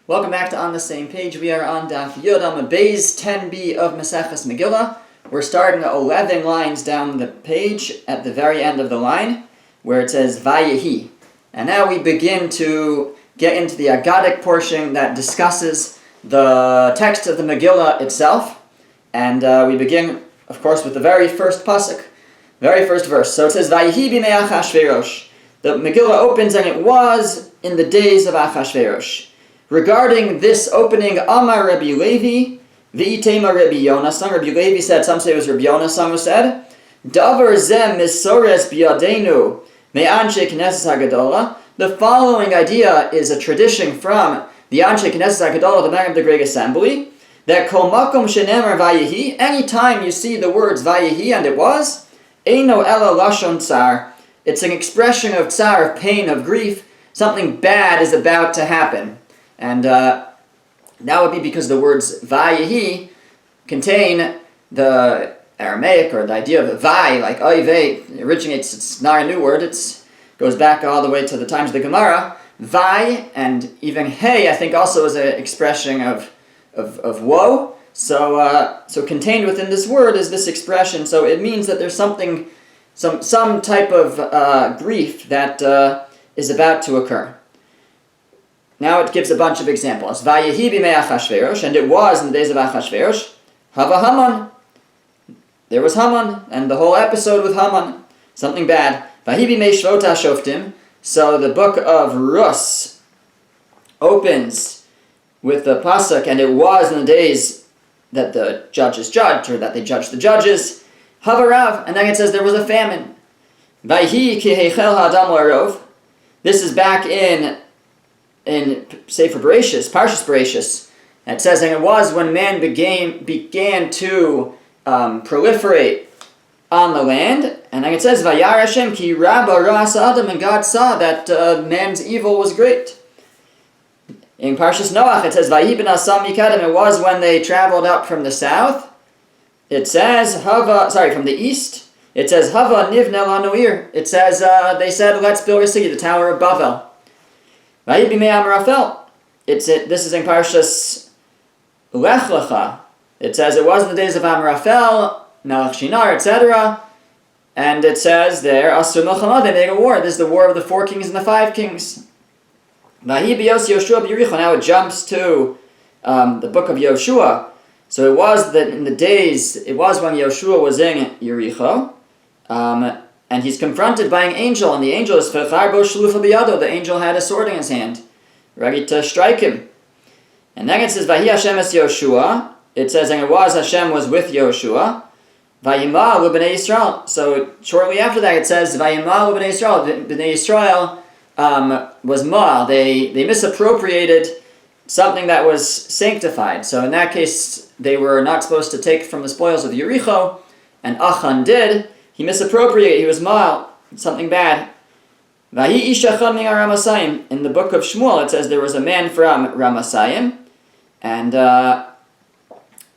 Welcome back to On the Same Page. We are on Daf Yud Amud Beis 10b of Maseches Megillah. We're starting 11 lines down the page at the very end of the line where it says Vayehi. And now we begin to get into the Aggadic portion that discusses the text of the Megillah itself. And we begin, of course, with the very first pasuk, very first verse. So it says Vayehi b'mei Achashverosh. The Megillah opens, and it was in the days of Achashverosh. Regarding this opening, Amar Rabbi Levi, V'itema Rabbi Yonasan. Rabbi Levi said, some say it was Rabbi Yonasan who said, Davar zem misores biyadenu me'anshe knesses hagadola. The following idea is a tradition from the Anshe Knesses Hagadola, the men of the Great Assembly, that kol makom shenemar vayehi, anytime you see the words vayehi, and it was, eino ela lashon tsar, it's an expression of tsar, of pain, of grief, something bad is about to happen. And that would be because the words vayehi contain the Aramaic, or the idea of vai, like oive, originates, it's not a new word, it goes back all the way to the times of the Gemara. Vai, and even hey, I think also is an expression of woe. So contained within this word is this expression, so it means that there's something, some type of grief that is about to occur. Now it gives a bunch of examples. Vayehi b'mei Achashverosh, and it was in the days of Achashverosh. Hava Haman. There was Haman, and the whole episode with Haman. Something bad. Vayehi b'mei Shvot HaShoftim. So the book of Rus opens with the pasuk, and it was in the days that the judges judged, or that they judged the judges. Hava Rav, and then it says there was a famine. Vayehi ki heichel ha'adam la'arov. This is back in Sefer Bereshis, Parshas Bereshis. It says, and it was when man began to proliferate on the land. And then it says, Vayar Hashem ki rabba ra'as adam, and God saw that man's evil was great. In Parshas Noach, it says, Vayi ben asam mikadem. It was when they traveled up from the south. It says, from the east. It says, Hava nivne la'noir. It says, they said, let's build a city, the Tower of Babel. Vayi b'mei Amrafel. This is in Parshas Lech Lecha. It says, it was in the days of Amrafel, Melech Shinar, etc. And it says there, Asur Milchama, they made a war. This is the war of the 4 kings and the 5 kings. Vahi b'yos Yoshua b'Yericho. Now it jumps to the book of Yoshua. So it was that in the days, it was when Yoshua was in Yericho, and he's confronted by an angel, and the angel is Fechar bo shlufa b'yado. The angel had a sword in his hand, ready to strike him. And then it says, Vahi Hashem es Yoshua. It says, and it was Hashem was with Yoshua. Vayimalu b'nei Yisrael. So shortly after that it says, Vayimalu b'nei Yisrael. B'nei Yisrael was mal. They misappropriated something that was sanctified. So in that case, they were not supposed to take from the spoils of Yericho, and Achan did. He misappropriated, he was mal, something bad. Vahi isha chad min Ramasayim. In the book of Shmuel it says there was a man from Ramasayim, and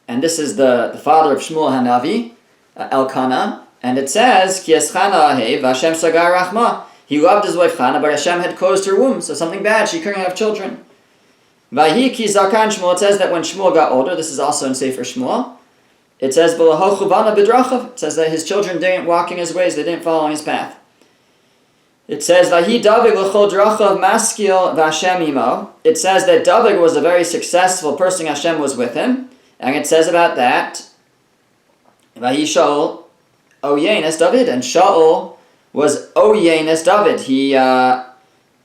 this is the father of Shmuel Hanavi, Elkanah, and it says, Ki eschana ahev, Hashem sagar rachma. He loved his wife Chana, but Hashem had closed her womb, so something bad, she couldn't have children. Vahi ki zakan Shmuel, it says that when Shmuel got older, this is also in Sefer Shmuel, it says, B'laho chuvana b'drachav. It says that his children didn't walk in his ways, they didn't follow his path. It says, Vahi David l'chol drachav maskil v'Hashem imo. It says that David was a very successful person, Hashem was with him. And it says about that, Vahi Shaul oyenes David, and Shaul was oyenes David. He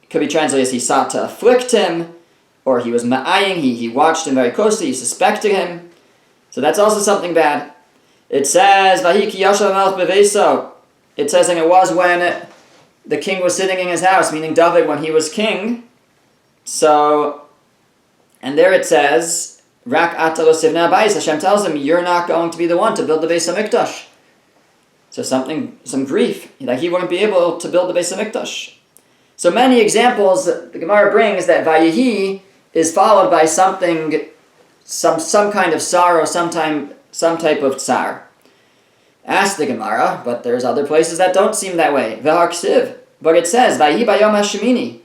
could be translated as he sought to afflict him, or he was ma'aying, he watched him very closely, he suspected him. So that's also something bad. It says, Vahi ki yashav melech beveso. It says, and it was when the king was sitting in his house, meaning David when he was king. So, and there it says, Rak ata lo sivna bayis. Hashem tells him, you're not going to be the one to build the Beis HaMikdash. So some grief, that he wouldn't be able to build the Beis HaMikdash. So many examples that the Gemara brings that Vayehi is followed by something, some kind of sorrow, some type of tsar. Ask the Gemara, but there's other places that don't seem that way. But it says, Vayi bayom hashemini.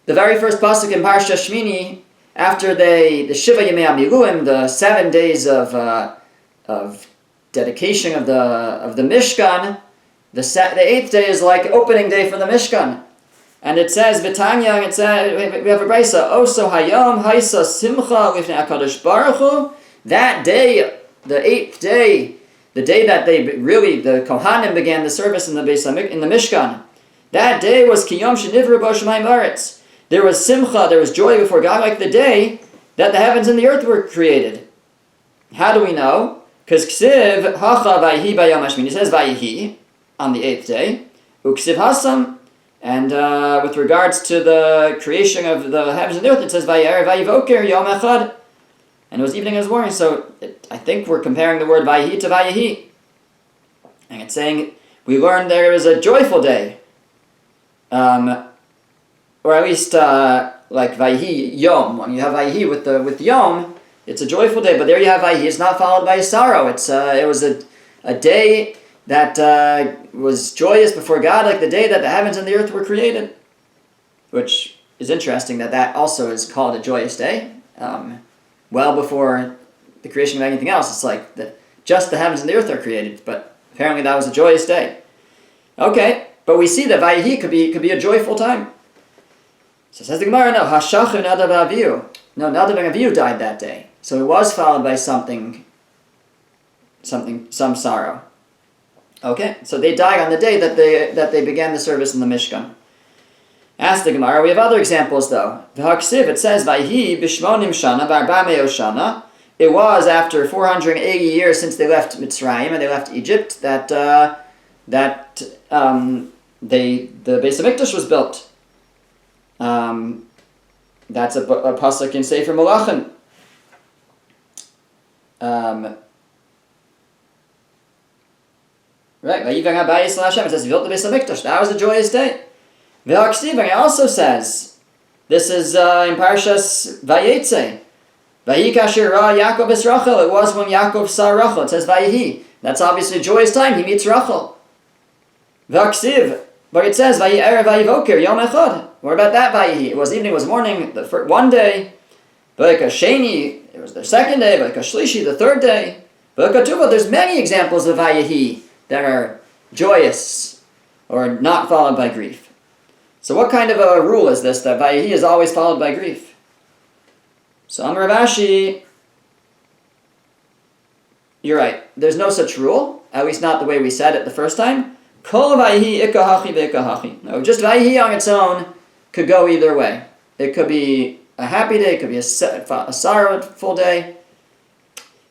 The very first pasuk in Parsha Shmini after the Shiva Yemei HaMiluim, the 7 days of dedication of the Mishkan, the 8th day is like opening day for the Mishkan. And it says, V'tanya, it says, we have a brisa, Oso Hayom Haisa Simcha Lifnei HaKadosh Baruch Hu. That day, the 8th day, the day that the Kohanim began the service in the Mishkan, that day was Kiyom Shenivru Bo Shemayim V'Aretz. There was simcha, there was joy before God, like the day that the heavens and the earth were created. How do we know? Because Ksiv Hacha Vayhi Bayom Hashmini says Vayhi on the 8th day, Uksiv Hasam, and with regards to the creation of the heavens and the earth, it says Vayer Vayivoker Yom Echad, and it was evening and it was morning. So I think we're comparing the word Vayhi to Vayihi, and it's saying we learned there was a joyful day. Or at least like Vayhi Yom. When you have Vayhi with Yom, it's a joyful day. But there you have Vayhi. It's not followed by a sorrow. It was a day that was joyous before God, like the day that the heavens and the earth were created. Which is interesting that also is called a joyous day. Well before the creation of anything else. It's like just the heavens and the earth are created. But apparently that was a joyous day. Okay, but we see that Vayhi could be a joyful time. So says the Gemara, no, Hashachu Nadav Avihu. No, Nadav and Avihu died that day. So it was followed by some sorrow. Okay, so they died on the day that they began the service in the Mishkan. Ask the Gemara, we have other examples though. The Haksiv, it says, Vayhi b'shmonim shana v'arba'meo shana. It was after 480 years since they left Mitzrayim and they left Egypt that the Beis HaMikdash was built. That's a pasuk in Sefer Malachim. Right, it says he built the Beis HaMikdash. That was a joyous day. V'haksiv also says, this is in Parshas Vayetze. Vayi kasher ra Yaakov es Rachel. It was when Yaakov saw Rachel. It says Vayihi. That's obviously a joyous time. He meets Rachel. V'haksiv. But it says Vayi erev vayivoker Yom Echad. What about that Vayihi? It was evening, it was morning, the first, one day. V'haka Sheni, it was the second day. V'haka Shlishi, the third day. V'haka Tuva, there's many examples of Vayihi that are joyous or not followed by grief. So what kind of a rule is this, that Vayihi is always followed by grief? So Amar Rav Ashi, you're right. There's no such rule, at least not the way we said it the first time. Kol Vayihi ikahachi ve'ikahachi. No, just Vayihi on its own could go either way. It could be a happy day, it could be a sorrowful day.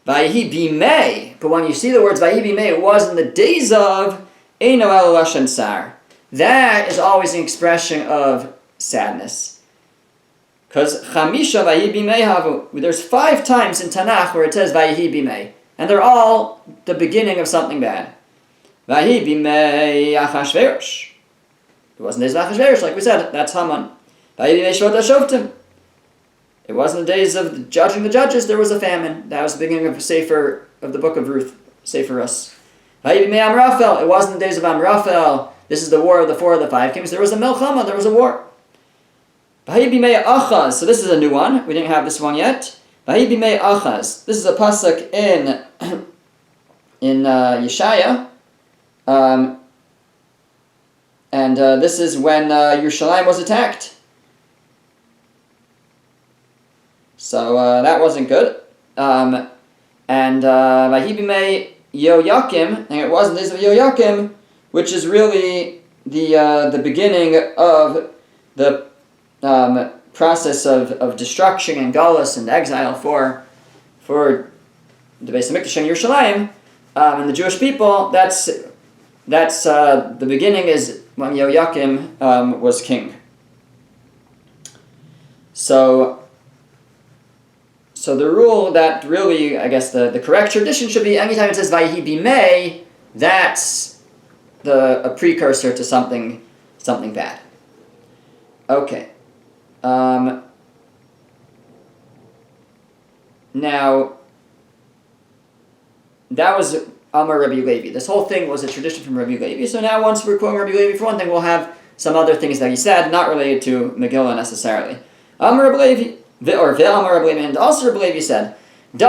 Vayihi bimei, but when you see the words Vayihi bimei, it was in the days of Eino el Lashon Sar. That is always an expression of sadness. Because Chamisha Vayihi bimei havu, there's 5 times in Tanakh where it says Vayihi bimei, and they're all the beginning of something bad. Vayihi bimei Achashverosh. It wasn't the days of Achashverosh, like we said, that's Haman. Vayihi bimei Shvot HaShoftim. It wasn't the days of judging the judges, there was a famine. That was the beginning of the book of Ruth, Sefer Rus. Vayihi bimei Amraphel. It wasn't the days of Amraphel. This is the war of the 4 of the 5 kings. There was a Melchama, there was a war. Vayihi bimei Achaz. So this is a new one. We didn't have this one yet. Vayihi bimei Achaz. This is a pasuk in Yeshaya. And this is when Yerushalayim was attacked. So that wasn't good. And Vayihi bimei Yoyakim, and it was in the days of Yoyakim, which is really the beginning of the process of destruction and galus and exile for the Beis HaMikdash and Yerushalayim and the Jewish people. That's the beginning is when Yoyakim was king. So the rule that really, I guess the correct tradition should be anytime it says Vayihi bimei, that's a precursor to something bad. Okay. Now, that was Amar Rabbi Levi. This whole thing was a tradition from Rabbi Levi. So now once we're quoting Rabbi Levi for one thing, we'll have some other things that he said, not related to Megillah necessarily. Amar Rabbi Levi, And also Rabbi Levi said, the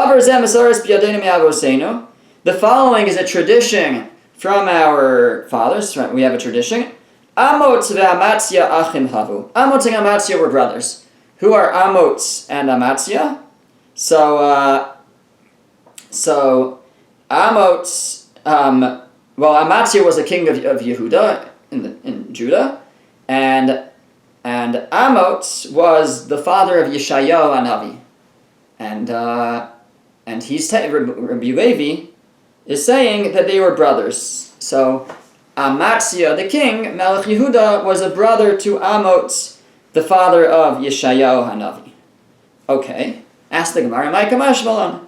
following is a tradition from our fathers. We have a tradition. Amot ve'Amatzia achim havu. Amot and Amatzia were brothers. Who are Amot and Amatzia? So Amot, Amatzia was a king of Yehuda in Judah, and Amot was the father of Yeshayahu Hanavi, and he's Rabbi Levi is saying that they were brothers. So Amatzia, the king, Melech Yehuda, was a brother to Amot, the father of Yeshayahu Hanavi. Okay, ask the Gemara, Ma'ika Mashmalan.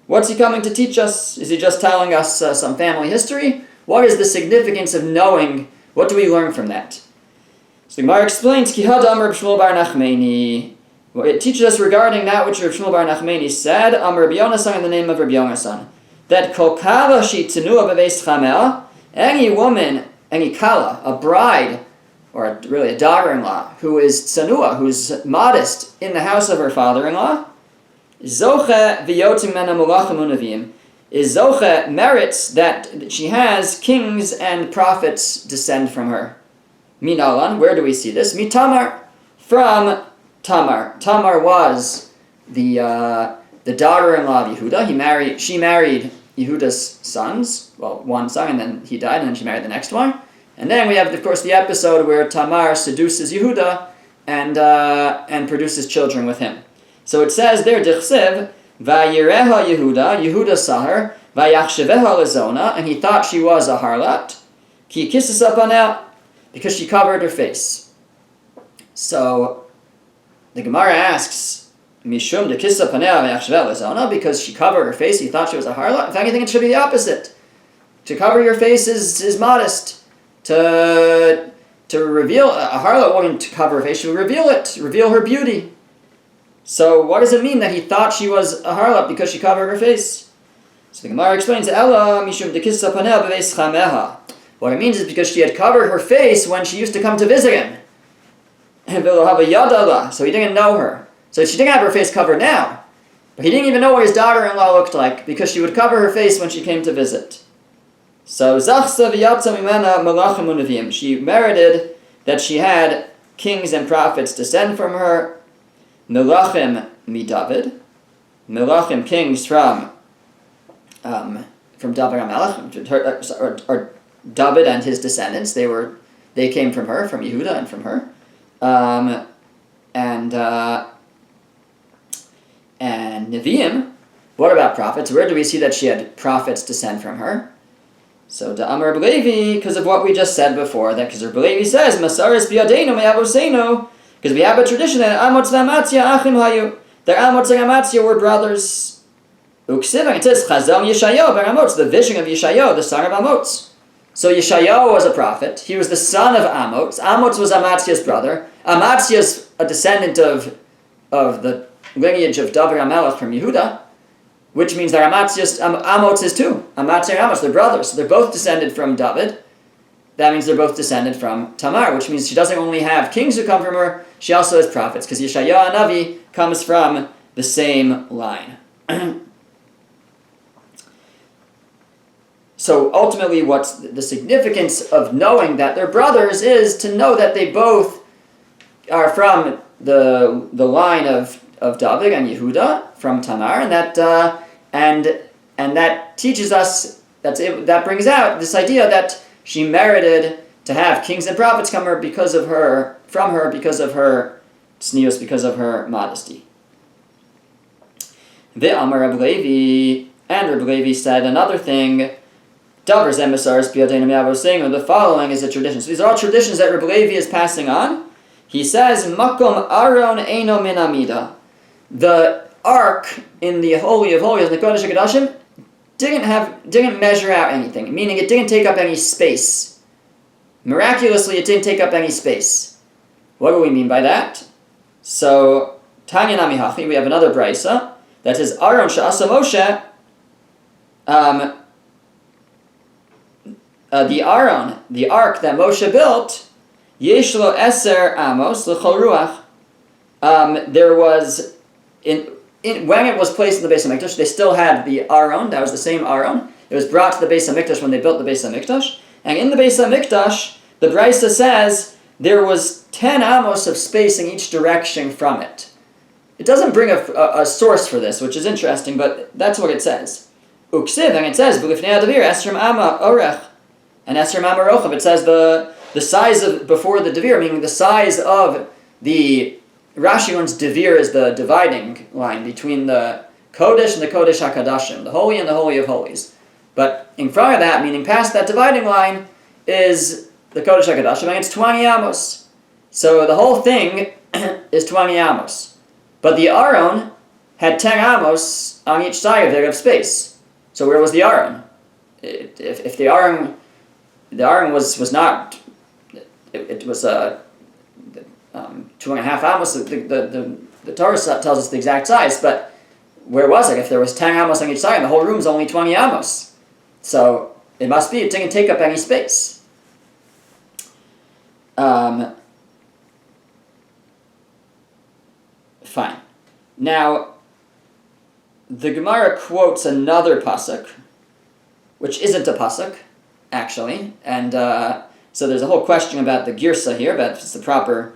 What's he coming to teach us? Is he just telling us some family history? What is the significance of knowing? What do we learn from that? So the Gemara explains, Ki hadam Reb Shmuel bar Nachmani. It teaches us regarding that which Reb Shmuel bar Nachmani said, Amar Rabbi Yonasan, in the name of Rabbi Yonasan, that kol kala shi tenua beveis chamea, any woman, any kala, a bride, or really a daughter-in-law, who is tsanua, who's modest in the house of her father-in-law, Zoche v'yotim mena mulachim unavim, is Zoche merits that she has kings and prophets descend from her. Minalan, where do we see this? Mitamar, from Tamar. Tamar was the daughter-in-law of Yehuda. She married Yehuda's sons. Well, one son, and then he died, and then she married the next one. And then we have, of course, the episode where Tamar seduces Yehuda and produces children with him. So it says there, Dichsev, Vayireha Yehuda saw her, Vayachsheveha lezona, and he thought she was a harlot, Ki kisses up on out, because she covered her face. So the Gemara asks, Mishum de kissa panea vayachsheveha lezona, because she covered her face, he thought she was a harlot. In fact, I think it should be the opposite. To cover your face is modest. To reveal, a harlot wouldn't cover her face, she would reveal it, reveal her beauty. So what does it mean that he thought she was a harlot because she covered her face? So the Gemara explains, Ella mishum dekissa paneh beveis chameha. What it means is because she had covered her face when she used to come to visit him. So he didn't know her. So she didn't have her face covered now. But he didn't even know what his daughter-in-law looked like because she would cover her face when she came to visit. So zachsa v'yatza mimena malachim unavim. She merited that she had kings and prophets descend from her. Melachim mi David, Melachim, kings from David HaMelech, or David and his descendants. They came from her, from Yehuda and from her, and Nevi'im. What about prophets? Where do we see that she had prophets descend from her? So Da'amar Rabbi Levi, because of what we just said before, that because Rabbi Levi says Masaris biyadeinu me'avoseinu. Because we have a tradition that Amot ve'Amatzia achim hayu. That Amot and Amatzia were brothers. Uksivang, it says Chazon Yeshayahu bar Amot, the vision of Yeshayahu, the son of Amot. So Yeshayahu was a prophet. He was the son of Amot. Amot was Amatzia's brother. Amatzia's a descendant of the lineage of David HaMelech from Yehuda, which means that Amot is too. Amatzia and Amot, they're brothers. So they're both descended from David. That means they're both descended from Tamar, which means she doesn't only have kings who come from her, she also has prophets, because Yeshayahu Hanavi comes from the same line. So ultimately, what's the significance of knowing that they're brothers is to know that they both are from the line of David and Yehuda, from Tamar, and that teaches us, that brings out this idea that she merited to have kings and prophets from her because of her tznius, because of her modesty. Ve'amar Rabbi Levi, and Rabbi Levi said another thing. The following is a tradition. So these are all traditions that Rabbi Levi is passing on. He says, Makom Aron Eino Min Amida. The ark in the Holy of Holies, the Kodesh HaKodashim, didn't measure out anything, meaning it didn't take up any space. Miraculously, it didn't take up any space. What do we mean by that? So, Tanya Nami Hachi, we have another brisa that says, Aron Sha'asa Moshe, the Aron, the ark that Moshe built, Yeshlo Eser Amos L'chol Ruach, there was, when it was placed in the Beis HaMikdash, they still had the Aron, that was the same Aron. It was brought to the Beis HaMikdash when they built the Beis HaMikdash. And in the Beis HaMikdash, the Brisa says there was 10 amos of space in each direction from it. It doesn't bring a source for this, which is interesting, but that's what it says. Uksiv, and it says, B'lifnei adavir, esrim ama orech, and esrim ama rochav. It says the size of, before the devir, meaning the size of the, Rashi learns devir is the dividing line between the Kodesh and the Kodesh HaKadashim, the Holy and the Holy of Holies. But in front of that, meaning past that dividing line, is the Kodesh HaKadashim, and it's 20 amos. So the whole thing is 20 amos. But the Aron had 10 amos on each side of it of space. So where was the Aron? If the Aron was not, it was 2.5 amos. The Torah tells us the exact size, but where was it? If there was 10 amos on each side, and the whole room is only 20 amos, so it must be. It didn't take up any space. Fine. Now, the Gemara quotes another pasuk, which isn't a pasuk, actually, and so there's a whole question about the girsa here, but if it's the proper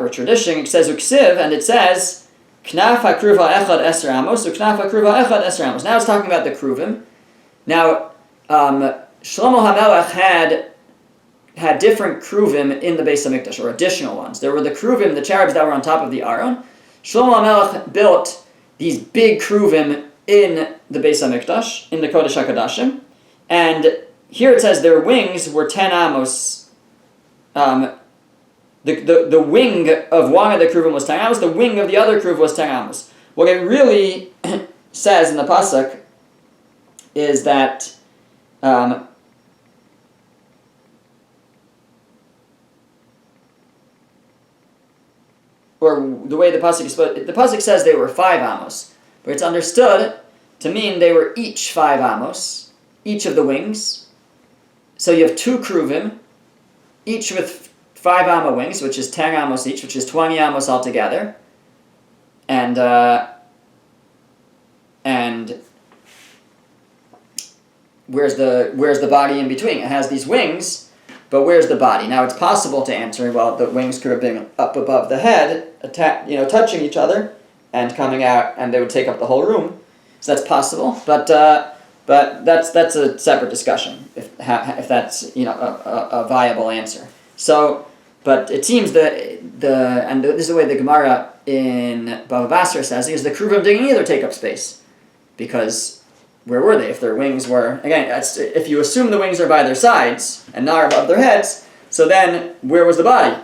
tradition. It says uksiv, and it says knaf hakruva echad eser amos, uknaf hakruva echad eser amos. Now it's talking about the kruvim. Now, Shlomo HaMelech had different kruvim in the Beis HaMikdash, or additional ones. There were the kruvim, the cherubs that were on top of the Aron. Shlomo HaMelech built these big kruvim in the Beis HaMikdash, in the Kodesh HaKadashim, and here it says their wings were 10 amos. The wing of one of the kruvim was 10 amos, the wing of the other kruv was 10 amos. What it really says in the pasuk is that or the way the pasuk is supposed, the pasuk says they were 5 amos, but it's understood to mean they were each 5 amos, each of the wings. So you have 2 kruvim, each with 5 amma wings, which is 10 amos each, which is 20 amos altogether, and where's the body in between? It has these wings, but where's the body? Now it's possible to answer, well, the wings could have been up above the head, touching each other and coming out, and they would take up the whole room. So that's possible, but that's a separate discussion if that's a viable answer. So, but it seems that and this is the way the Gemara in Bava Basra says, is the kruvim didn't either take up space, because where were they? If their wings were, again, if you assume the wings are by their sides and not above their heads, so then where was the body?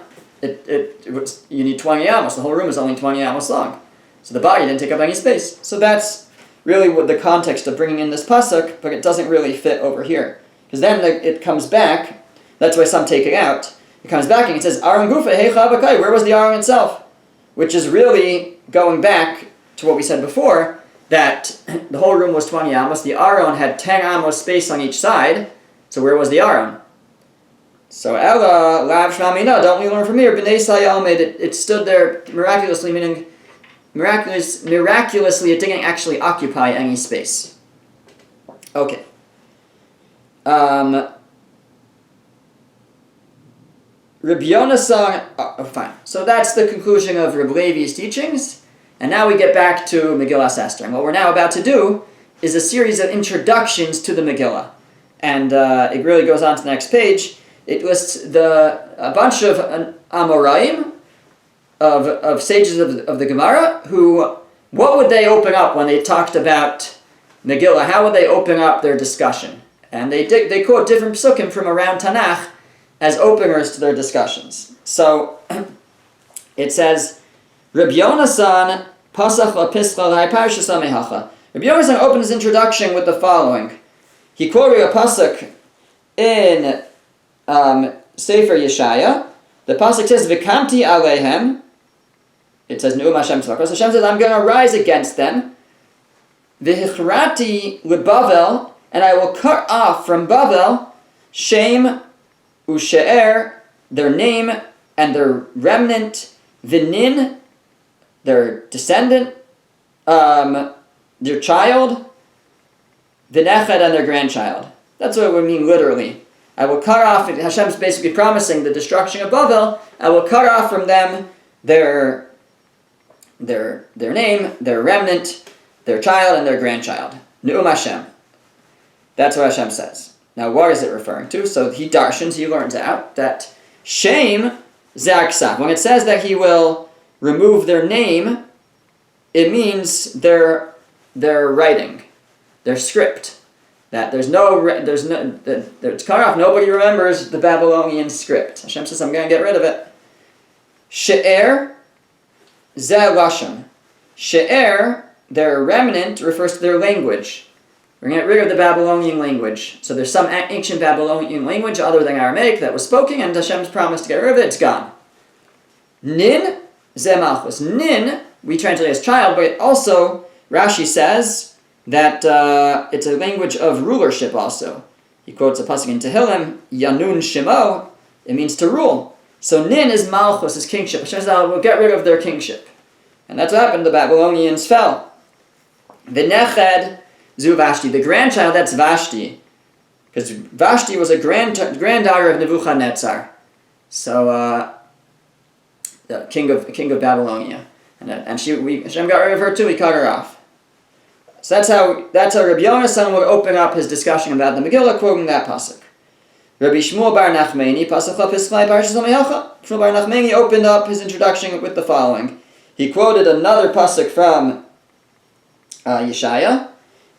It was, you need 20 amos. The whole room is only 20 amos long, so the body didn't take up any space. So that's really what the context of bringing in this pasuk, but it doesn't really fit over here, because then it comes back. That's why some take it out. It comes back and it says Aron Gufa Heicha Bakai. Where was the Aron itself? Which is really going back to what we said before, that the whole room was 20 amos. The Aron had 10 amos space on each side. So where was the Aron? So Ella Lav Shmamina. Don't we learn from here? B'nai Sayal made it. It stood there miraculously, meaning miraculously it didn't actually occupy any space. Okay. Reb Yonasan, fine. So that's the conclusion of Reb Levi's teachings, and now we get back to Megillah Esther. And what we're now about to do is a series of introductions to the Megillah, and it really goes on to the next page. It lists a bunch of Amoraim, of sages of the Gemara, who, what would they open up when they talked about Megillah? How would they open up their discussion? And they quote different psukim from around Tanakh as openers to their discussions. So it says, Reb Yonasan pasach lapischa l'haiparshas amehacha. Reb Yonasan opens his introduction with the following. He quoted a pasuk in Sefer Yeshaya. The pasuk says, "V'kamti aleihem." It says, "Ne'um Hashem tzvakos." Hashem says, "I'm going to rise against them." V'hichrati leBavel, and I will cut off from Bavel Shem Ushe'er, their name and their remnant, V'nin, their descendant, their child, v'nechad, and their grandchild. That's what it would mean literally. I will cut off, Hashem's basically promising the destruction of Bavel, I will cut off from them their name, their remnant, their child, and their grandchild. Nu'um Hashem. That's what Hashem says. Now, what is it referring to? So he darshans, he learns out that Shem Zaksav. When it says that he will remove their name, it means their writing, their script. That it's cut off. Nobody remembers the Babylonian script. Hashem says, I'm going to get rid of it. She'er Zeh Lashon. She'er, their remnant, refers to their language. We're going to get rid of the Babylonian language. So there's some ancient Babylonian language other than Aramaic that was spoken, and Hashem's promised to get rid of it. It's gone. Nin Zeh Malchus. Nin, we translate as child, but also, Rashi says that it's a language of rulership also. He quotes a pasuk in Tehillim, Yanun Shemo, it means to rule. So Nin is Malchus, is kingship. Hashem says, we'll get rid of their kingship. And that's what happened. The Babylonians fell. V'neched Zu Vashti. The grandchild, that's Vashti. Because Vashti was a granddaughter of Nebuchadnezzar. So, the king of Babylonia. And Hashem got rid of her too, he cut her off. So that's how Rabbi Yonasan would open up his discussion about the Megillah, quoting that pasuk. Rabbi Shmuel bar Nachmani, pasuk Chapismai Parshas Hamiyacha. Shmuel bar Nachmani opened up his introduction with the following. He quoted another pasuk from Yeshaya.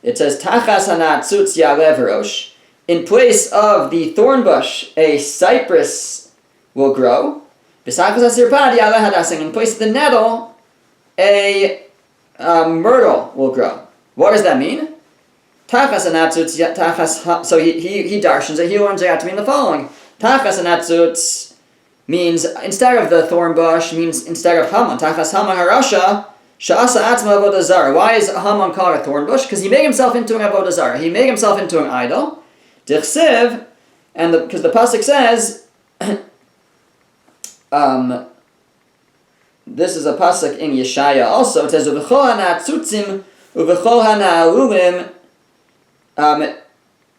It says, Tachas hanatzutz ya'aleh v'rosh. In place of the thorn bush, a cypress will grow. B'sachas hasirpad ya'aleh hadasing. In place of the nettle, a myrtle will grow. What does that mean? Tachas hanatzutz, so he darshans it, he learns it out to mean the following. Tachas hanatzutz means, instead of the thorn bush, means instead of Haman. Tachas Haman harasha, sha'asa atzma avodah zarah. Why is Haman called a thorn bush? Because he made himself into an avodah zarah. He made himself into an idol. Dichsiv, and because the pasuk says, this is a pasuk in Yeshaya also. It says, Uv'chol ha'natzutzim, uv'chol ha'na'alulim.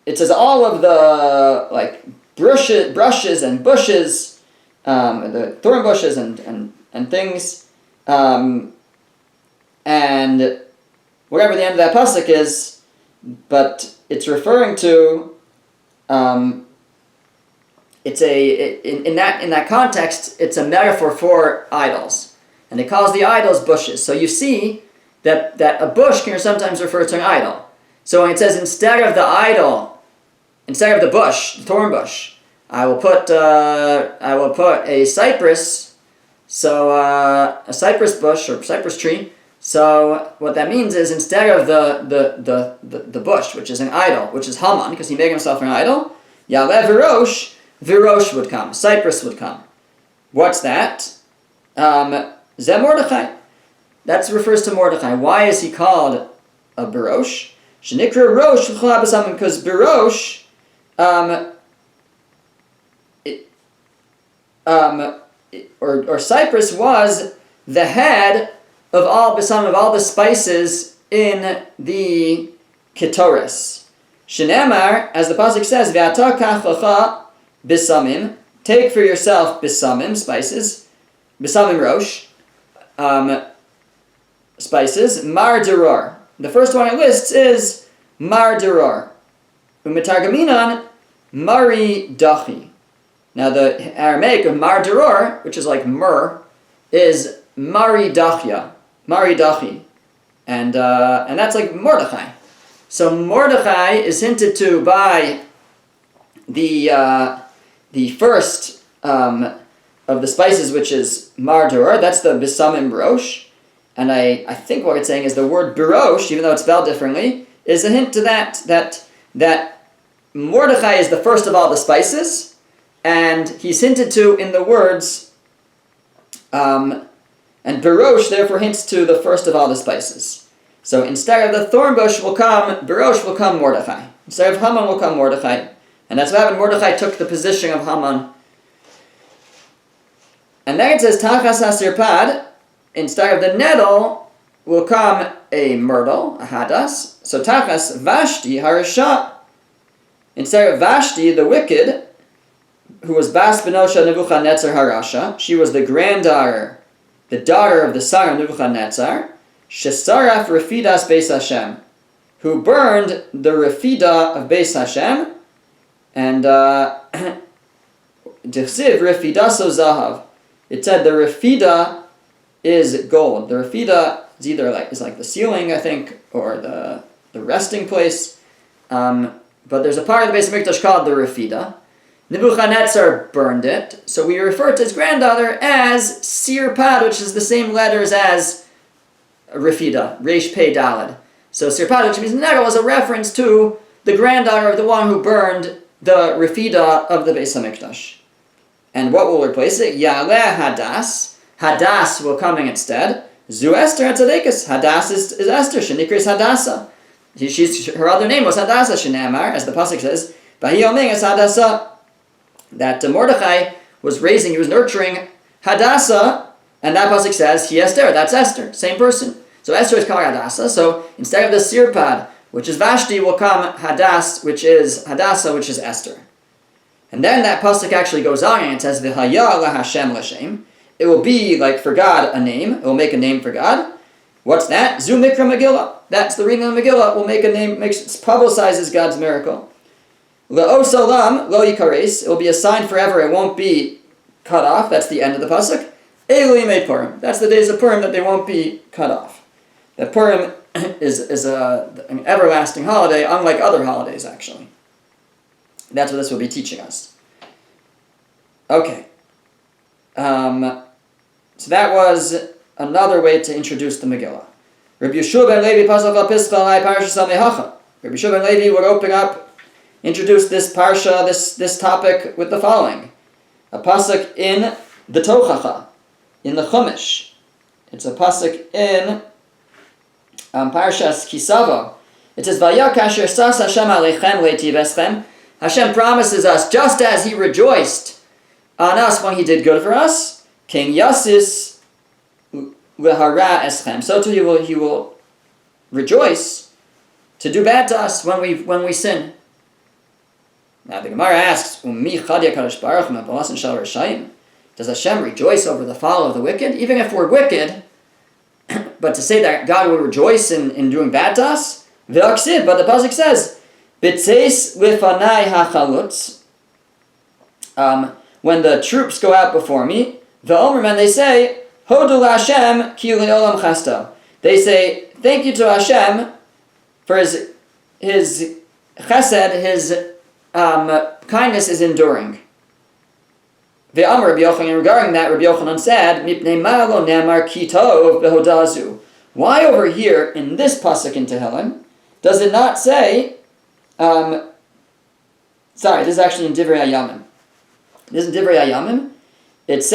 It says all of the brushes and bushes, the thorn bushes and things, and whatever the end of that pasuk is, but it's referring to, in that context, it's a metaphor for idols, and it calls the idols bushes. So you see that a bush can sometimes refer to an idol. So when it says instead of the bush, the thorn bush, I will put a cypress, so a cypress bush or cypress tree. So what that means is instead of the bush, which is an idol, which is Haman, because he made himself an idol, Ya'aleh v'rosh would come, cypress would come. What's that? Zeh Mordechai. That refers to Mordechai. Why is he called a Berosh? Shenikra Rosh because Berosh, or cypress was the head of all the spices in the Ketores. Shenemar, as the pasuk says, Ve'ata kach lecha bisamim, take for yourself bisamim, spices, bisamim rosh, spices, mar deror. The first one it lists is mar deror. Umetargaminan, mari dachi. Now the Aramaic of mar deror, which is like myrrh, is mari dachya, mari dachi, and that's like Mordechai. So Mordechai is hinted to by the first of the spices, which is mar deror. That's the bisamim rosh. And I think what it's saying is the word Berosh, even though it's spelled differently, is a hint to that Mordechai is the first of all the spices, and he's hinted to in the words, and Berosh therefore hints to the first of all the spices. So instead of the thorn bush will come, Berosh will come Mordechai. Instead of Haman will come Mordechai. And that's what happened. Mordechai took the position of Haman. And then it says, Tachas HaSirpad, instead of the nettle will come a myrtle, a hadas. So Tachas Vashti Harasha. Instead of Vashti, the wicked, who was Bas Benosha Nebuchadnezzar Harasha, she was the granddaughter, the daughter of the son of Nebuchadnezzar, Shesaraf Refidas Beis Hashem, who burned the Refida of Beis Hashem, and Dichsiv Refidaso Zahav. It said the Refida is gold. The Refida is either like the ceiling, I think, or the resting place. But there's a part of the Beis Hamikdash called the Refida. Nebuchadnezzar burned it, so we refer to his granddaughter as Sirpad, which is the same letters as Refida, Reish Pei Daled. So Sirpad, which means nettle, was a reference to the granddaughter of the one who burned the Refida of the Beis Hamikdash. And what will replace it? Yaleh Hadas. Hadas will come in instead. Zu Esther Hatzadekas. Hadas is Esther. Shenikris Hadasa. Her other name was Hadasa, Shenamar, as the pasuk says. Bahi Oming is Hadasa. That Mordechai was nurturing Hadassah, and that pasuk says, he Esther, that's Esther, same person. So Esther is called Hadassah, so instead of the Sirpad, which is Vashti, will come Hadassah, which is Esther. And then that pasuk actually goes on, and it says, V'haya lahashem l'shem. It will be like for God a name, it will make a name for God. What's that? Zu Mikra Megillah. That's the reading of Megillah, will make a name, publicizes God's miracle. Le'os olam lo yikares. It will be a sign forever. It won't be cut off. That's the end of the pasuk. Elu yimei Purim. That's the days of Purim that they won't be cut off. That Purim is an everlasting holiday, unlike other holidays, actually. That's what this will be teaching us. Okay. So that was another way to introduce the Megillah. Rabbi Yeshua ben Levi pasuk al Pischa alai parashas Mehacha. Rabbi Yeshua ben Levi would introduce this parsha, this topic with the following. A pasuk in the Tochacha, in the Chumash. It's a pasuk in Parshas Kisavo. It says, Vaya kasher sas Hashem aleichem leitiv. Hashem promises us, just as He rejoiced on us when He did good for us, King Yasis lehara eschem. So too He will rejoice to do bad to us when we sin. Now the Gemara asks, does Hashem rejoice over the fall of the wicked? Even if we're wicked, but to say that God will rejoice in doing bad to us? But the pasuk says, when the troops go out before me, and they say, Hodu Hashem ki le'olam chasto. They say, thank you to Hashem for His chesed, His kindness is enduring. Ve'amar Rabbi Yochanan, regarding that, Rabbi Yochanan said, Mipnei ma lo ne'amar ki tov behodazu. Why over here, in this pasuk in Tehillim, does it not say, this is actually in Divrei Hayamim. This is in Divrei Hayamim. It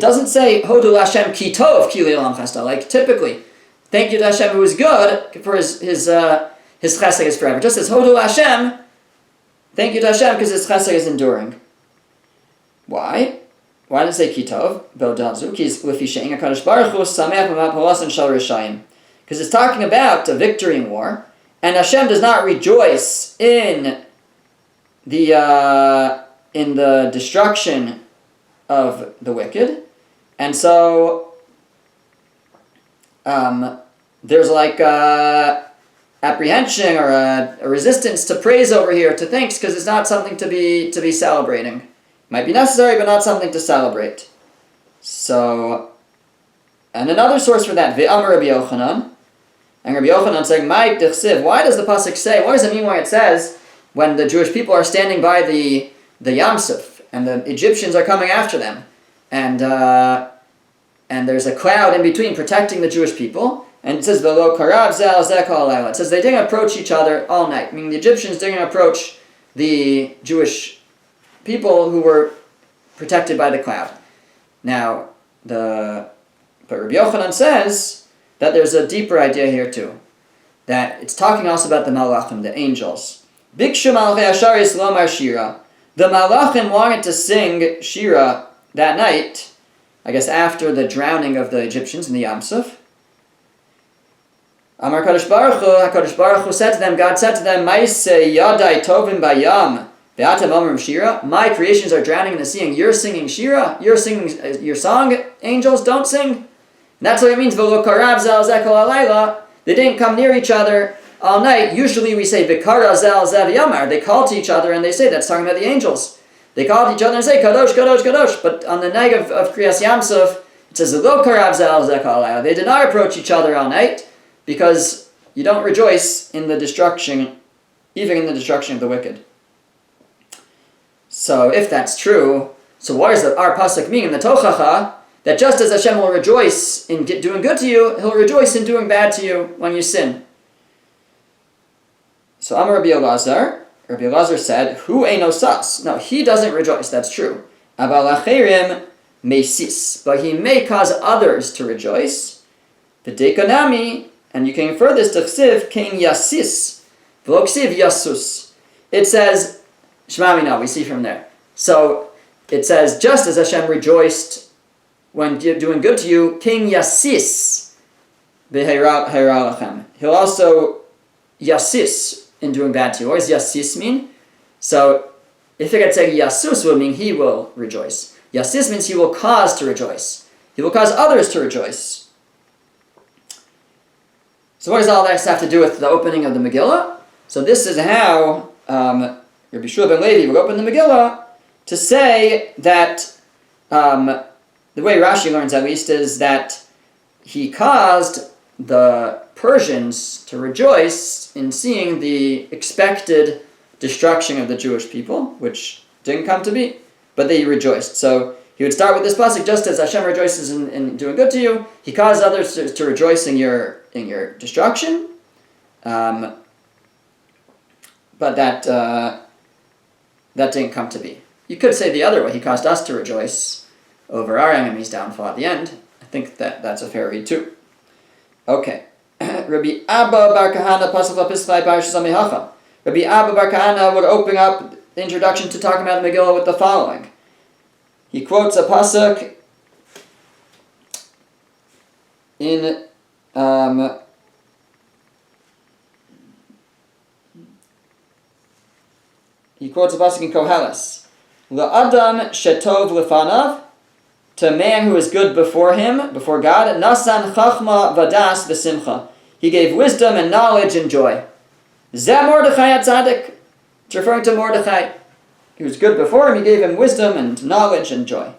doesn't say, Hodu Hashem ki tov ki le'olam chesed. Like typically, thank you to Hashem who is good, for his chesed is forever. It just says, Hodu Hashem, thank you to Hashem because His chesed is enduring. Why? Why did it say kitov? Because it's talking about a victory in war, and Hashem does not rejoice in the destruction of the wicked, and so there's like apprehension or a resistance to praise over here, to thanks, because it's not something to be celebrating. Might be necessary, but not something to celebrate. So, and another source for that, Ve'amar Rabbi Yochanan, and Rabbi Yochanan saying, Ma'ik dichsiv. Why does the pasuk say? What does it mean when it says when the Jewish people are standing by the Yam Suf and the Egyptians are coming after them, and there's a cloud in between protecting the Jewish people? And it says, V'lo karav zeh zeh kol halayla. It says they didn't approach each other all night. Meaning the Egyptians didn't approach the Jewish people who were protected by the cloud. Now, but Rabbi Yochanan says that there's a deeper idea here too. That it's talking also about the Malachim, the angels. Bikshu malchei asharis lomar shira. The Malachim wanted to sing shira that night, I guess after the drowning of the Egyptians in the Yam Suf, Amar HaKadosh Baruch Hu said to them, God said to them, Maisei Yadai Tovim Bayam Be'atam Omrim Shira. My creations are drowning in the sea, and you're singing Shira. You're singing your song. Angels don't sing. And that's what it means. V'lo karav zel zeh kol halayla. They didn't come near each other all night. Usually we say v'kara zel zeh v'yamar. They call to each other and they say, that's talking about the angels. They call to each other and say, Kadosh, Kadosh, Kadosh. But on the night of Kriyas Yam Suf, it says, V'lo karav zel zeh kol halayla. They did not approach each other all night, because you don't rejoice in the destruction, even in the destruction of the wicked. So if that's true, so what does our pasuk mean in the Tochacha? That just as Hashem will rejoice in doing good to you, He'll rejoice in doing bad to you when you sin. So Amar Rabbi Elazar said, Hu eino sas. No, he doesn't rejoice, that's true. Aval acherim mesis. But he may cause others to rejoice. V'dekanami. And you can infer this to Chsiv, Kein Yasis, V'lo Ksiv Yasus. It says, Shema Mina, we see from there. So, it says, just as Hashem rejoiced when doing good to you, Kein Yasis, B'Heira Lachem. He'll also Yasis in doing bad to you. What does Yasis mean? So, if it could say Yasus would mean he will rejoice. Yasis means he will cause to rejoice. He will cause others to rejoice. So what does all this have to do with the opening of the Megillah? So this is how Rabbi Shua ben Levi would open the Megillah to say that the way Rashi learns at least is that he caused the Persians to rejoice in seeing the expected destruction of the Jewish people, which didn't come to be, but they rejoiced. So he would start with this pasuk, just as Hashem rejoices in doing good to you, he caused others to rejoice in your destruction. But that didn't come to be. You could say the other way, he caused us to rejoice over our enemy's downfall at the end. I think that's a fair read too. Okay. Rabbi Abba Bar Kahana pasuk lapislai parashas Amihacha. Rabbi Abba Bar Kahana would open up the introduction to talking about the Megillah with the following. He quotes a pasuk in Koheles. La'adam shetov lefanav, to a man who is good before him, before God, nasan chachma vadas v'simcha. He gave wisdom and knowledge and joy. Zeh Mordechai HaTzadik. It's referring to Mordechai. He was good before him, he gave him wisdom and knowledge and joy.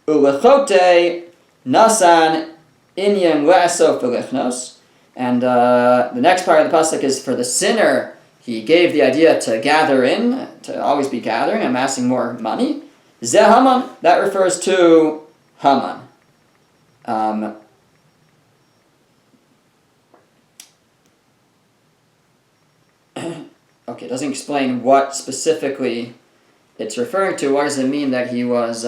Ulechote nasan inyan le'asof v'lichnos. And the next part of the pasuk is for the sinner, he gave the idea to gather in, to always be gathering, amassing more money. Zeh Haman, that refers to Haman. Okay, it doesn't explain what specifically it's referring to. What does it mean that he was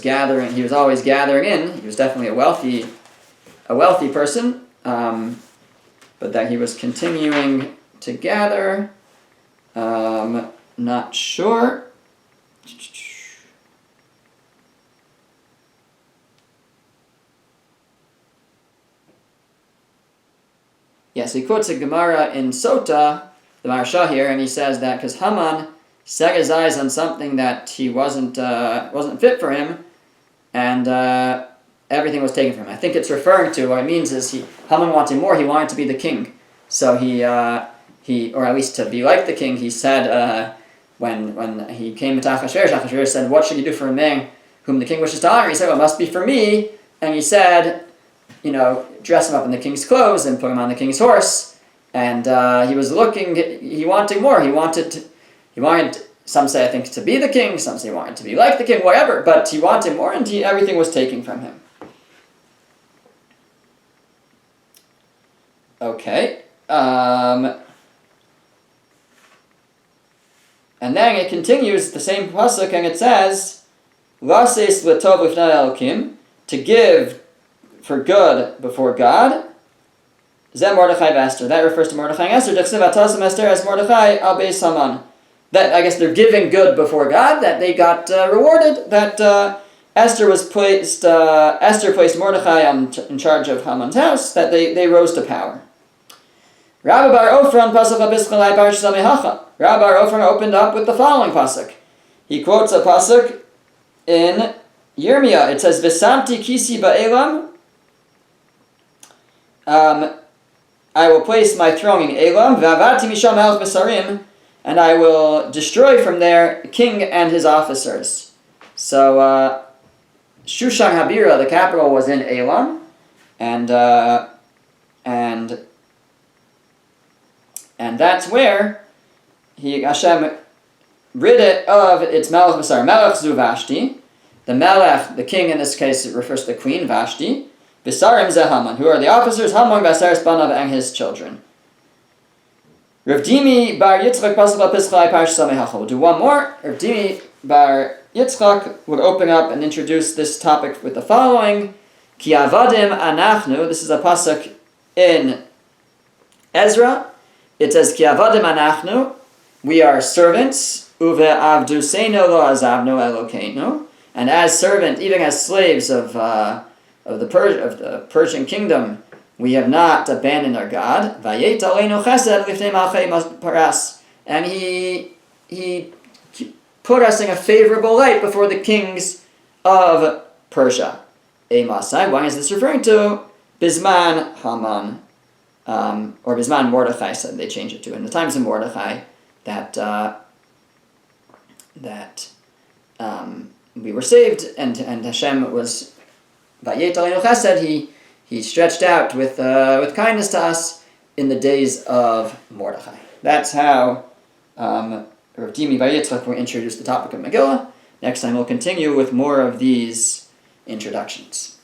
gathering? He was always gathering in. He was definitely a wealthy person, but that he was continuing to gather. Not sure. Yes, he quotes a Gemara in Sota, the Maharsha here, and he says that because Haman set his eyes on something that he wasn't fit for him, and everything was taken from him. I think it's referring to, what it means is Haman wanted more. He wanted to be the king, so he or at least to be like the king. He said when he came to Achashverosh said, "What should you do for a man whom the king wishes to honor?" He said, "Well, it must be for me." And he said, dress him up in the king's clothes and put him on the king's horse. And he was looking, he wanted more. He wanted, some say I think to be the king, some say he wanted to be like the king, whatever. But he wanted more, and everything was taken from him. Okay. And then it continues, the same pasuk, and it says, "Lases l'tov lifnei Elokim," to give for good before God. Zeh Mordechai v'Esther. That refers to Mordechai and Esther. D'chsiv atasem Esther as Mordechai al beis Haman. that I guess they're giving good before God, that they got rewarded, that Esther placed Mordechai in charge of Haman's house, that they rose to power. Rabbi Bar Ofran pasuk habischalai parshas Amihacha. Rabbi Bar Ofran opened up with the following pasuk. He quotes a pasuk in Yirmiyah. It says, "V'samti kisi ba'elam." I will place my throne in Elam, v'avati misham melech besarim, and I will destroy from there the king and his officers. So Shushan Habira, the capital, was in Elam, and that's where Hashem rid it of its melech basar. Melech zu Vashti. The melech, the king in this case, it refers to the queen, Vashti. Bisarim ze Haman, who are the officers, Haman Basaris Banav and his children. Rav Dimi bar Yitzchak pasuk lapischai parshas Amihacha. We'll do one more. Rav Dimi bar Yitzchak would open up and introduce this topic with the following: Ki avadim anachnu. This is a pasuk in Ezra. It says, Ki avadim anachnu. We are servants. Uve avduseinu lo azavnu elokeinu. And as servant, even as slaves of the Persian kingdom, we have not abandoned our God. Vayet aleinu chesed lifnei malchei paras. And he put us in a favorable light before the kings of Persia. Emasai. Why is this referring to? Bisman Haman, or Bisman Mordechai, said they changed it to. In the times of Mordechai, that we were saved, and Hashem was Vayet aleinu chesed. He stretched out with kindness to us in the days of Mordechai. That's how Rav Dimi bar Yitzchak will introduce the topic of Megillah. Next time we'll continue with more of these introductions.